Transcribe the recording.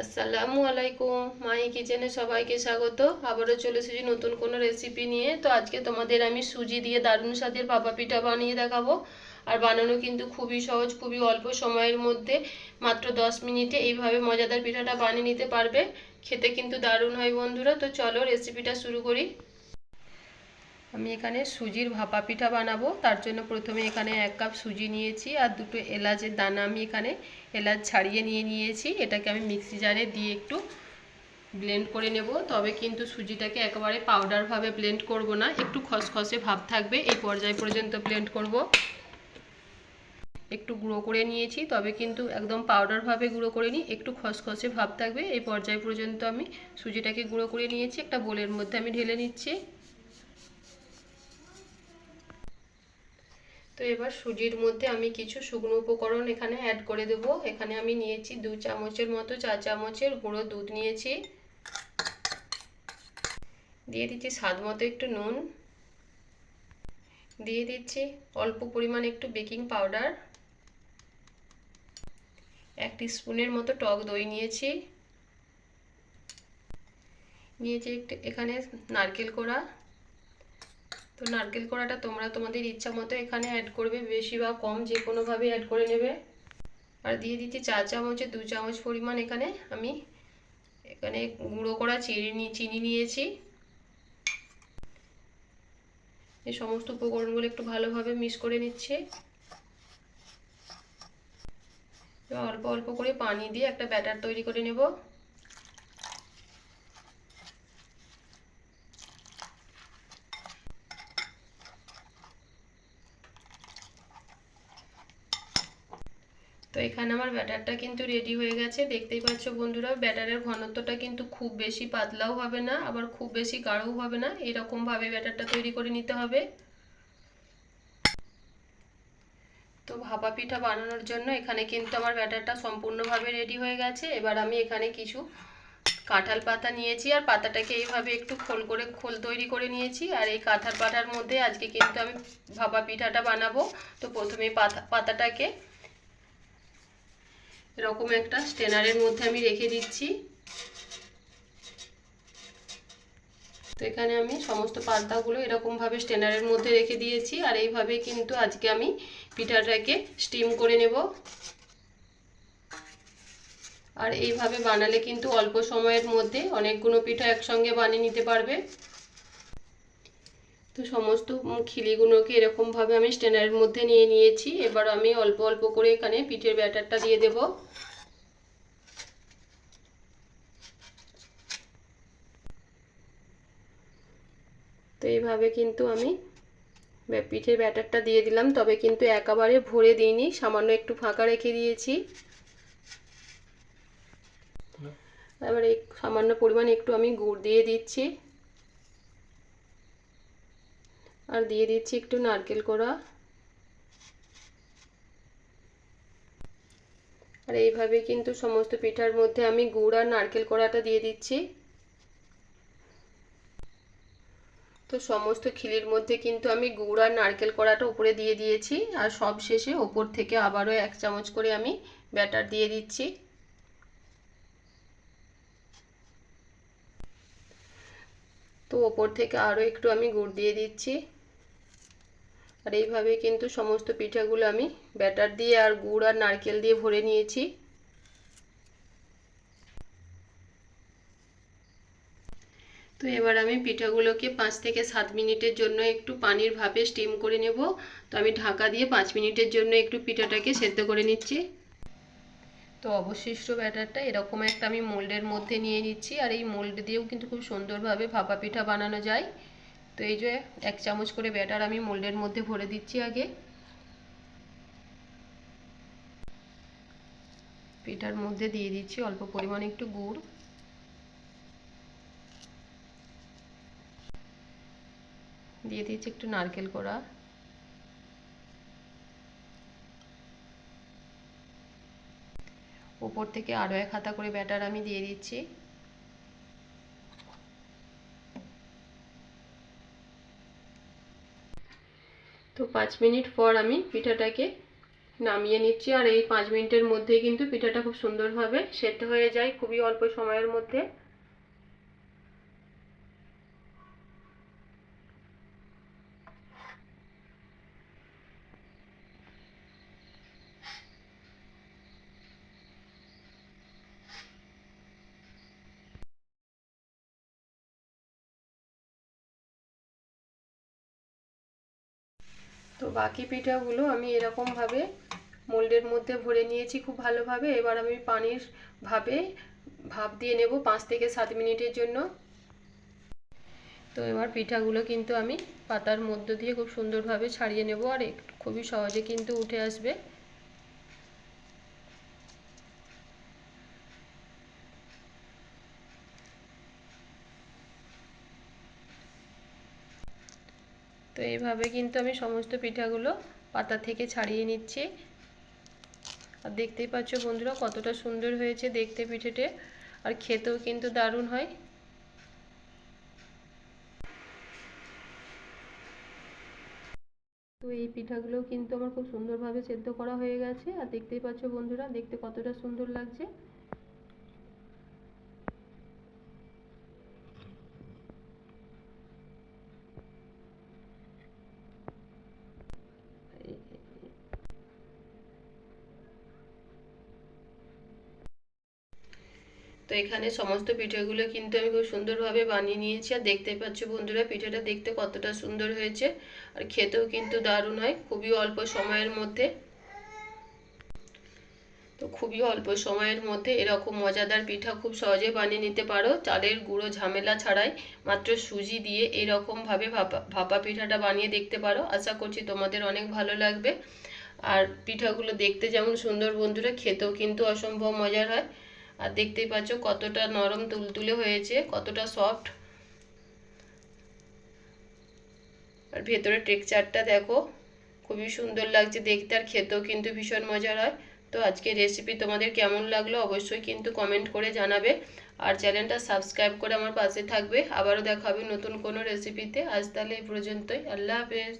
আসসালামু আলাইকুম। মাই কিচেনে সবাইকে স্বাগত। আবারও চলে এসেছি নতুন কোনো রেসিপি নিয়ে। তো আজকে তোমাদের আমি সুজি দিয়ে দারুণ স্বাদের ভাপা পিঠা বানিয়ে দেখাবো। আর বানানো কিন্তু খুবই সহজ, খুবই অল্প সময়ের মধ্যে, মাত্র 10 মিনিটে এইভাবে মজাদার পিঠাটা বানিয়ে নিতে পারবে। খেতে কিন্তু দারুণ হয় বন্ধুরা। তো চলো রেসিপিটা শুরু করি। আমি এখানে সুজির ভাপা পিঠা বানাবো। তার জন্য প্রথমে এখানে 1 কাপ সুজি নিয়েছি আর দুটো এলাচের দানা আমি এখানে এলাচ ছাড়িয়ে নিয়েছি। এটাকে আমি মিক্সি জারে দিয়ে একটু ব্লেন্ড করে নেব। তবে কিন্তু সুজিটাকে একেবারে পাউডারভাবে ব্লেন্ড করব না, একটু খসখসে ভাব থাকবে এই পর্যায় পর্যন্ত ব্লেন্ড করব। একটু গুঁড়ো করে নিয়েছি, তবে কিন্তু একদম পাউডারভাবে গুঁড়ো করে নিই, একটু খসখসে ভাব থাকবে এই পর্যায় পর্যন্ত আমি সুজিটাকে গুঁড়ো করে নিয়েছি। একটা বোলের মধ্যে আমি ঢেলে নিচ্ছি। তো এবার সুজির মধ্যে আমি কিছু শুকনো উপকরণ এখানে অ্যাড করে দেব। এখানে আমি নিয়েছি 2 চামচের মতো, 4 চামচের গুঁড়ো দুধ নিয়েছি। দিয়ে দিচ্ছি স্বাদ মতো একটু নুন। দিয়ে দিচ্ছি অল্প পরিমাণ একটু বেকিং পাউডার। 1 টিস্পুনের মতো টক দই নিয়েছি। একটু এখানে নারকেল কোড়া। তো নারকেল কোড়াটা তোমরা তোমাদের ইচ্ছা মতো এখানে অ্যাড করবে, বেশি বা কম যে কোনোভাবে অ্যাড করে নেবে। আর দিয়ে দিচ্ছি 4 চামচে 2 চামচ পরিমাণ আমি এখানে গুঁড়ো করা চিনি নিয়েছি। এই সমস্ত উপকরণগুলো একটু ভালোভাবে মিক্স করে নিচ্ছি। এবার অল্প অল্প করে পানি দিয়ে একটা ব্যাটার তৈরি করে নেব। তো এখানে আমার ব্যাটারটা কিন্তু রেডি হয়ে গেছে, দেখতেই পাচ্ছ বন্ধুরা। ব্যাটারের ঘনত্বটা কিন্তু খুব বেশি পাতলাও হবে না, আবার খুব বেশি গাঢ়ও হবে না, এরকম ভাবে ব্যাটারটা তৈরি করে নিতে হবে। তো ভাপা পিঠা বানানোর জন্য এখানে কিন্তু আমার ব্যাটারটা সম্পূর্ণভাবে রেডি হয়ে গেছে। এবার আমি এখানে কিছু কাঁঠাল পাতা নিয়েছি আর পাতাটাকে এইভাবে একটু খোল তৈরি করে নিয়েছি। আর এই কাঁঠাল পাতার মধ্যে আজকে কিন্তু আমি ভাপা পিঠাটা বানাবো। তো প্রথমে পাতাটাকে এরকম একটা স্ট্রেনারের মধ্যে আমি রেখে দিচ্ছি। তো এখানে আমি সমস্ত পাতাগুলো এরকম ভাবে স্ট্রেনারের মধ্যে রেখে দিয়েছি। আর এইভাবে কিন্তু আজকে আমি পিঠাটাকে স্টিম করে নেব। আর এইভাবে বানালে কিন্তু অল্প সময়ের মধ্যে অনেকগুলো পিঠা একসঙ্গে বানিয়ে নিতে পারবে। তো সমস্ত খিলিগুলোকে এরকম ভাবে আমি স্ট্রেনারের মধ্যে নিয়েছি। এবার আমি অল্প অল্প করে এখানে পিঠের ব্যাটারটা দিয়ে দেব। তো এইভাবে কিন্তু আমি পিঠের ব্যাটারটা দিয়ে দিলাম, তবে কিন্তু একেবারে ভরে দিইনি, সামান্য একটু ফাঁকা রেখে দিয়েছি। এবার এই সামান্য পরিমাণ একটু আমি গুড় দিয়ে দিচ্ছি। আর দিয়ে দিচ্ছি একটু নারকেল কোড়া। আর এইভাবে কিন্তু সমস্ত পিঠার মধ্যে আমি গুড় আর নারকেল কোড়াটা দিয়ে দিচ্ছি। তো সমস্ত খিলির মধ্যে কিন্তু আমি গুড় আর নারকেল কোড়াটা উপরে দিয়ে দিয়েছি। আর সব শেষে ওপর থেকে আবারও 1 চামচ করে আমি ব্যাটার দিয়ে দিচ্ছি। তো ওপর থেকে আরও একটু আমি গুড় দিয়ে দিচ্ছি। আর এইভাবে কিন্তু সমস্ত পিঠাগুলো আমি ব্যাটার দিয়ে আর গুড় আর নারকেল দিয়ে ভরে নিয়েছি। তো এবার আমি পিঠাগুলোকে 5 থেকে 7 মিনিটের জন্য একটু পানির ভাপে স্টিম করে নেব। তো আমি ঢাকা দিয়ে 5 মিনিটের জন্য একটু পিঠাটাকে সেদ্ধ করে নিচ্ছি। তো অবশিষ্ট ব্যাটারটা এরকম একটা আমি মোল্ডের মধ্যে নিয়ে নিচ্ছি। আর এই মোল্ড দিয়েও কিন্তু খুব সুন্দরভাবে ভাপা পিঠা বানানো যায়। তো এই যে 1 চামচ করে ব্যাটার আমি মোল্ডের মধ্যে ভরে দিচ্ছি। আগে পিঠার মধ্যে দিয়ে দিচ্ছি অল্প পরিমাণে একটু গুড়। দিয়ে দিচ্ছি একটু নারকেল কোড়া। উপর থেকে আরও 1 হাতা করে ব্যাটার আমি দিয়ে দিচ্ছি। তো 5 মিনিট পর আমি পিঠাটাকে নামিয়ে নিচ্ছি। আর এই 5 মিনিটের মধ্যেই কিন্তু পিঠাটা খুব সুন্দরভাবে সেদ্ধ হয়ে যায়, খুবই অল্প সময়ের মধ্যে। তো বাকি পিঠাগুলো আমি এরকমভাবে মোল্ডের মধ্যে ভরে নিয়েছি খুব ভালোভাবে। এবার আমি পানির ভাপ দিয়ে নেব 5 থেকে 7 মিনিটের জন্য। তো এবার পিঠাগুলো কিন্তু আমি পাতার মধ্য দিয়ে খুব সুন্দরভাবে ছাড়িয়ে নেব, আর খুবই সহজে কিন্তু উঠে আসবে। তো এইভাবে কিন্তু আমি সমস্ত পিঠাগুলো পাতা থেকে ছাড়িয়ে নিচ্ছি। আর দেখতেই পাচ্ছ বন্ধুরা কতটা সুন্দর হয়েছে দেখতে পিঠেতে, আর খেতেও কিন্তু দারুণ হয়। তো এই পিঠাগুলো কিন্তু আমার খুব সুন্দরভাবে সেদ্ধ করা হয়ে গেছে, আর দেখতেই পাচ্ছ বন্ধুরা দেখতে কতটা সুন্দর লাগছে। তো এখানে সমস্ত পিঠেগুলো কিন্তু আমি খুব সুন্দরভাবে বানিয়ে নিয়েছি, আর দেখতেই পাচ্ছ বন্ধুরা পিঠেটা দেখতে কতটা সুন্দর হয়েছে, আর খেতেও কিন্তু দারুণ হয় খুবই অল্প সময়ের মধ্যে। তো খুবই অল্প সময়ের মধ্যে এরকম মজাদার পিঠা খুব সহজে বানিয়ে নিতে পারো, চালের গুঁড়ো ঝামেলা ছাড়াই মাত্র সুজি দিয়ে এরকমভাবে ভাপা পিঠাটা বানিয়ে দেখতে পারো। আশা করছি তোমাদের অনেক ভালো লাগবে। আর পিঠাগুলো দেখতে যেমন সুন্দর বন্ধুরা, খেতেও কিন্তু অসম্ভব মজার হয়। আর দেখতেই পাচ্ছ কতটা নরম তুলতুলে হয়েছে, কতটা সফট, আর ভেতরের টেক্সচারটা দেখো খুবই সুন্দর লাগছে দেখতে, আর খেতেও কিন্তু ভীষণ মজার হয়। তো আজকের রেসিপি তোমাদের কেমন লাগলো অবশ্যই কিন্তু কমেন্ট করে জানাবে, আর চ্যানেলটা সাবস্ক্রাইব করে আমার পাশে থাকবে। আবারও দেখা হবে নতুন কোনো রেসিপিতে। আজ তাহলে এই পর্যন্তই, আল্লাহ হাফেজ।